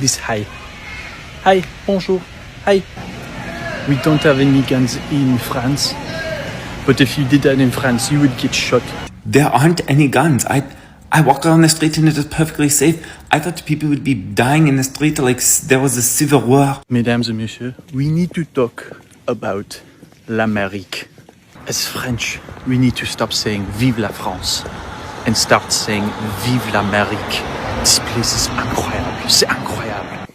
is hi. Hi, bonjour, hi. We don't have any guns in France, but if you did that in France, you would get shot. There aren't any guns. I walk around the street and it is perfectly safe. I thought people would be dying in the street like there was a civil war. Mesdames et messieurs, we need to talk about l'Amérique. As French, we need to stop saying Vive la France and start saying Vive l'Amérique. This place is incroyable. C'est incroyable.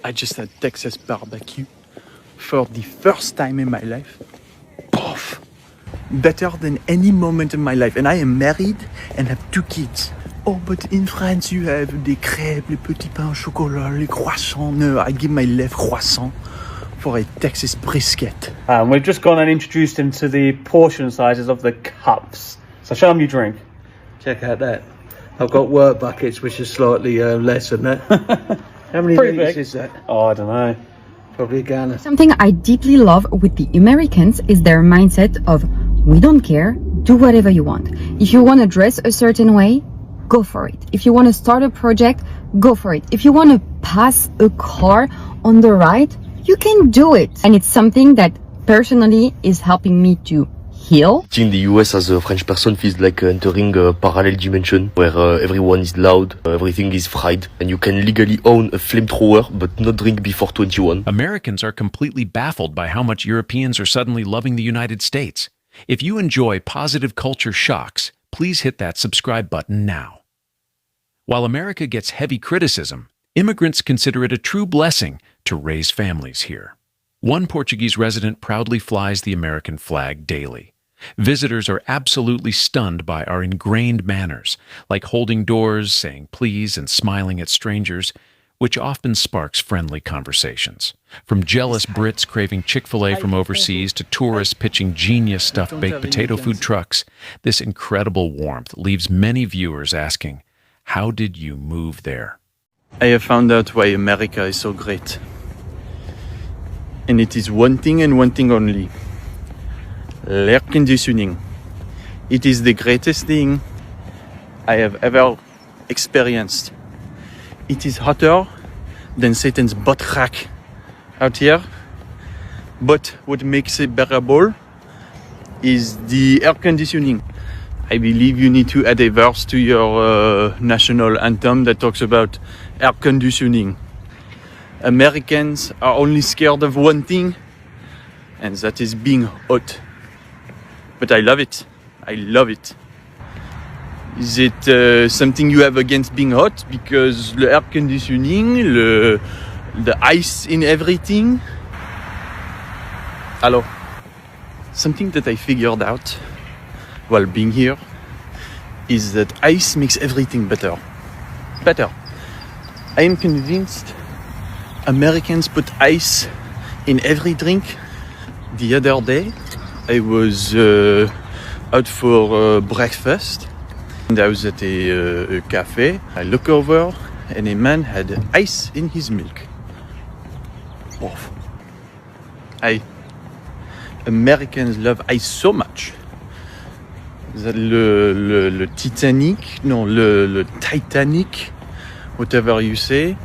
I just had Texas barbecue for the first time in my life. Poof. Better than any moment in my life. And I am married and have 2 kids. Oh, but in France you have des crêpes, les petits pains au chocolat, les croissants. No, I give my left croissant for a Texas brisket. We've just gone and introduced him to the portion sizes of the cups. So show him your drink. Check out that. I've got work buckets, which is slightly less than that. How many Pretty litres big. is that? Oh, I don't know. Probably a gallon. Something I deeply love with the Americans is their mindset of we don't care, do whatever you want. If you want to dress a certain way, go for it. If you want to start a project, go for it. If you want to pass a car on the right, you can do it. And it's something that personally is helping me to heal. In the US as a French person feels like entering a parallel dimension where everyone is loud, everything is fried, and you can legally own a flamethrower but not drink before 21. Americans are completely baffled by how much Europeans are suddenly loving the United States. If you enjoy positive culture shocks, please hit that subscribe button now. While America gets heavy criticism, immigrants consider it a true blessing to raise families here. One Portuguese resident proudly flies the American flag daily. Visitors are absolutely stunned by our ingrained manners, like holding doors, saying please, and smiling at strangers, which often sparks friendly conversations. From jealous Brits craving Chick-fil-A from overseas to tourists pitching genius stuffed baked potato food trucks, this incredible warmth leaves many viewers asking, how did you move there? I have found out why America is so great. And it is one thing and one thing only. L'air conditioning. It is the greatest thing I have ever experienced. It is hotter than Satan's butt crack out here. But what makes it bearable is the air conditioning. I believe you need to add a verse to your national anthem that talks about air conditioning. Americans are only scared of one thing, and that is being hot. But I love it. I love it. Is it something you have against being hot? Because the air conditioning, the ice in everything. Alors, something that I figured out while being here is that ice makes everything better. Better. I am convinced Americans put ice in every drink. The other day, I was out for breakfast. And I was at a cafe. I look over and a man had ice in his milk. Oh. Americans love ice so much that le Titanic, no, le Titanic, whatever you say,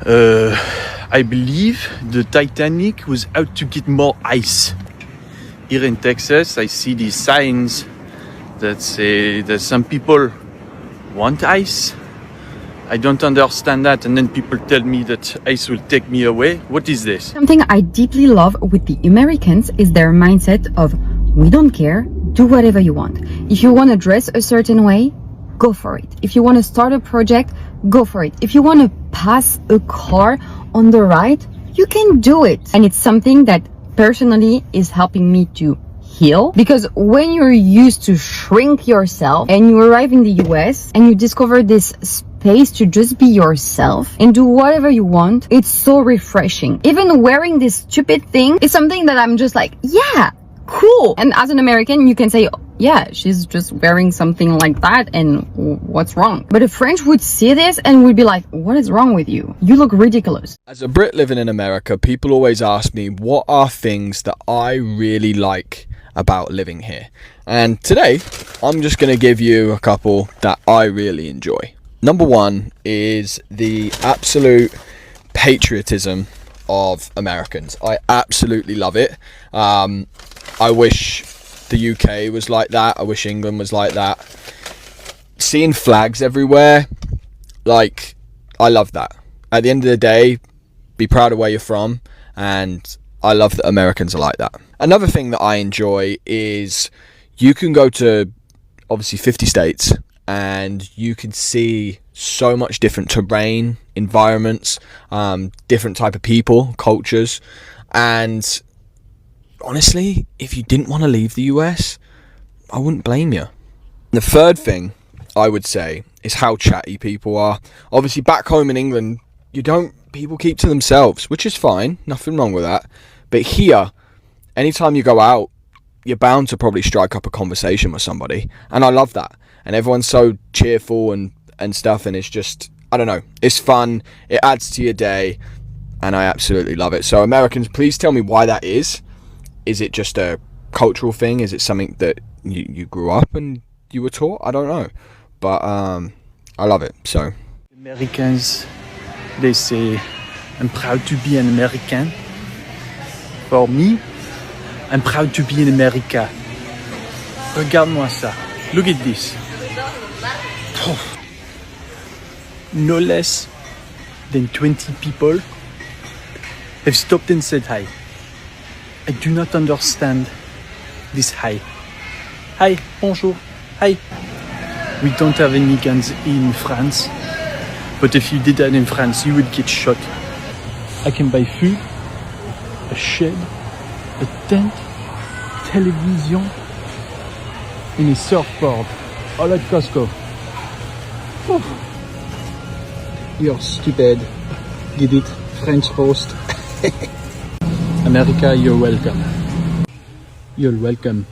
I believe the Titanic was out to get more ice. Here in Texas, I see these signs that say that some people want ice. I don't understand that, and then people tell me that ice will take me away. What is this? Something I deeply love with the Americans is their mindset of we don't care, do whatever you want. If you want to dress a certain way, go for it. If you want to start a project, go for it. If you want to pass a car on the right, you can do it. And it's something that personally is helping me to heal, because when you're used to shrink yourself and you arrive in the US and you discover this space to just be yourself and do whatever you want, it's so refreshing. Even wearing this stupid thing is something that I'm just like, yeah, cool. And as an American, you can say, yeah, she's just wearing something like that and what's wrong? But a French would see this and would be like, what is wrong with you? You look ridiculous. As a Brit living in America, people always ask me what are things that I really like about living here. And today, I'm just going to give you a couple that I really enjoy. Number one is the absolute patriotism of Americans. I absolutely love it. I wish the UK was like that. I wish England was like that. Seeing flags everywhere, like, I love that. At the end of the day, be proud of where you're from, and I love that Americans are like that. Another thing that I enjoy is you can go to obviously 50 states and you can see so much different terrain, environments, different type of people, cultures, and honestly, if you didn't want to leave the US, I wouldn't blame you. The third thing I would say is how chatty people are. Obviously back home in England, people keep to themselves, which is fine, nothing wrong with that. But here, anytime you go out, you're bound to probably strike up a conversation with somebody, and I love that. And everyone's so cheerful and stuff, and it's just, I don't know, it's fun, it adds to your day, and I absolutely love it. So Americans, please tell me why that is. Is it just a cultural thing? Is it something that you grew up and you were taught? I don't know, but I love it. So Americans, they say, I'm proud to be an American. For me, I'm proud to be in America. Regarde-moi ça. Look at this. Oh. No less than 20 people have stopped and said hi. I do not understand this hi. Hi, bonjour, hi. We don't have any guns in France, but if you did that in France, you would get shot. I can buy food, a shed, a tent, television, and a surfboard, all at Costco. Whew. You're stupid. Get it? French roast. America, you're welcome. You're welcome.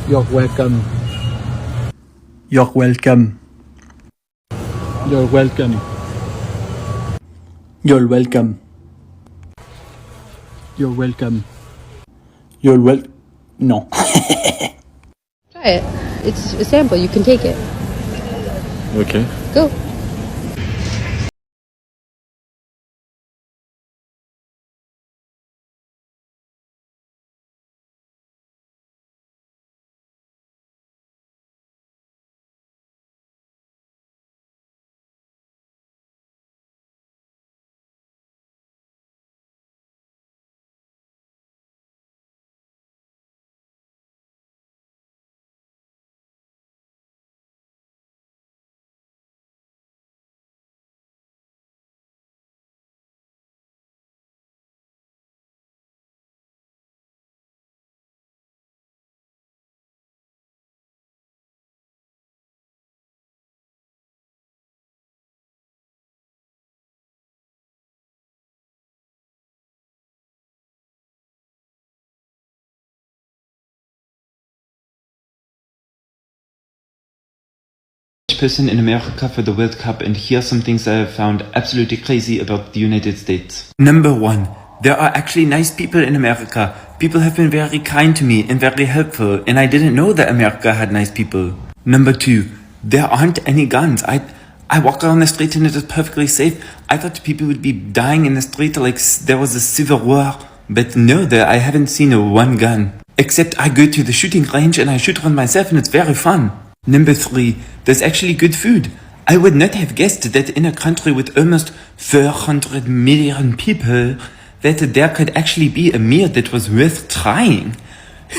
You're welcome. You're welcome. You're welcome. You're welcome. You're welcome. You're wel. No. Try it. It's a sample. You can take it. Okay. Go. Person in America for the World Cup, and here are some things I have found absolutely crazy about the United States. Number one, there are actually nice people in America. People have been very kind to me and very helpful, and I didn't know that America had nice people. Number two, there aren't any guns. I walk around the street and it is perfectly safe. I thought people would be dying in the street like there was a civil war, but no, I haven't seen one gun. Except I go to the shooting range and I shoot one myself, and it's very fun. Number three, there's actually good food. I would not have guessed that in a country with almost 400 million people, that there could actually be a meal that was worth trying.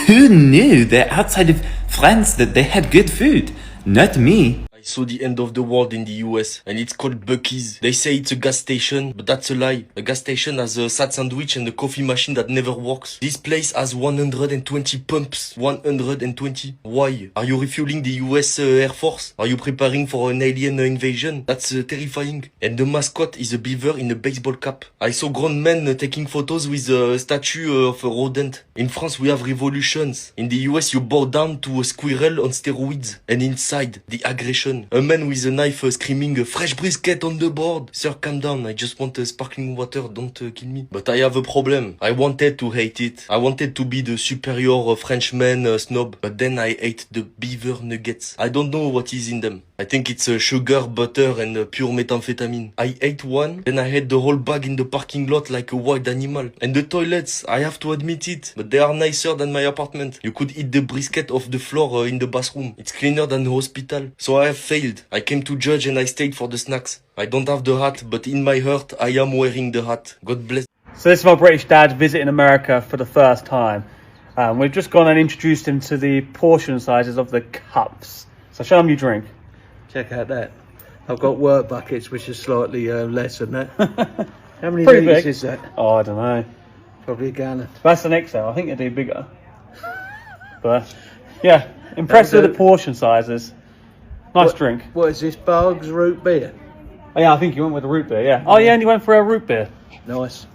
Who knew that outside of France that they had good food? Not me. I saw the end of the world in the US, and it's called Buc-ee's. They say it's a gas station, but that's a lie. A gas station has a sad sandwich and a coffee machine that never works. This place has 120 pumps. 120. Why? Are you refueling the US Air Force? Are you preparing for an alien invasion? That's terrifying. And the mascot is a beaver in a baseball cap. I saw grown men taking photos with a statue of a rodent. In France we have revolutions. In the US you bow down to a squirrel on steroids. And inside, the aggression. A man with a knife screaming, fresh brisket on the board. Sir, calm down. I just want sparkling water. Don't kill me. But I have a problem. I wanted to hate it. I wanted to be the superior Frenchman snob. But then I ate the beaver nuggets. I don't know what is in them. I think it's sugar, butter and pure methamphetamine. I ate one, then I had the whole bag in the parking lot like a wild animal. And the toilets, I have to admit it, but they are nicer than my apartment. You could eat the brisket off the floor in the bathroom. It's cleaner than the hospital. So I have failed. I came to judge and I stayed for the snacks. I don't have the hat, but in my heart, I am wearing the hat. God bless. So this is my British dad visiting America for the first time. We've just gone and introduced him to the portion sizes of the cups. So show him your drink. Check out that. I've got work buckets, which is slightly less than that. How many Pretty litres big. is that? Oh, I don't know. Probably a gallon. That's an XL. I think it'd be bigger. But yeah, impressed with the portion sizes. Nice drink. What is this? Bugs root beer? Oh, yeah, I think you went with a root beer, yeah. Oh, yeah, and you went for a root beer. Nice.